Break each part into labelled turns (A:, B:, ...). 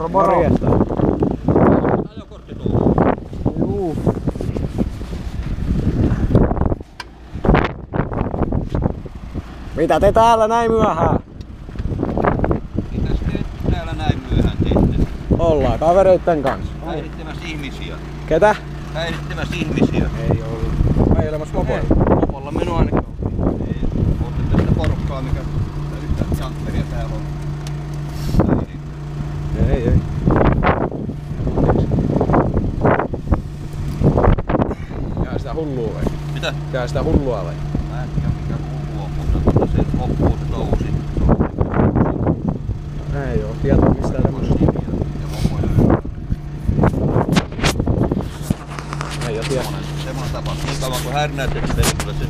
A: Moro moro!
B: Morjesta!
A: Ajokortti tuohon.
B: Juu. Mitä te täällä näin myöhään?
A: Mitäs te täällä näin myöhään teette?
B: Ollaan kavereitten kanssa.
A: Häirittämässä ihmisiä.
B: Ketä?
A: Häirittämässä ihmisiä.
B: Ei ollut. Ajelemas mopoilla.
C: Mopolla menu ainakin.
A: Ei. Ootte tästä porukkaa, mikä yhtä jankkeria täällä on.
B: Ei. Jää sitä hullua vai?
A: Mitä?
B: Jää sitä hullua vai?
A: Mä en tiedä mikä hullu on, mutta se loppuu se tousi.
B: Ei oo tietoa mistään tämmöstä. Ei oo tietoa.
A: Semmonen tapa. Niin kauan kun härnäät, että kyllä se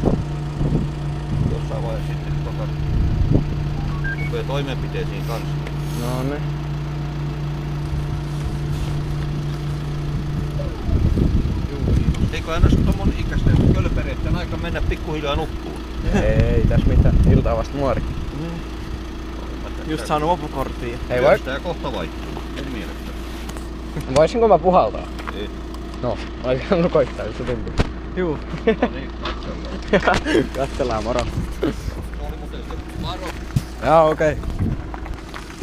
A: jossain vaiheessa sitten rupeaa toimenpiteisiin kanssa.
B: No ne.
A: Eiköhän olisi tuommoinen ikäisten kölpereitten aika mennä pikkuhiljaa nukkuun.
B: Ei tässä mitään. Iltaa vasta nuori.
C: Just saanut mopokorttia.
B: Ei voi.
A: Tää kohta vaihtuu. En mielestäni.
B: Voisinko mä puhaltaa?
A: Ei.
B: No, olisin halunnut koittaa, jos se tuntuu.
C: Juu.
A: No niin, katsellaan.
B: Katsellaan, moro.
A: Se oli muuten se Maro.
B: Joo, okei.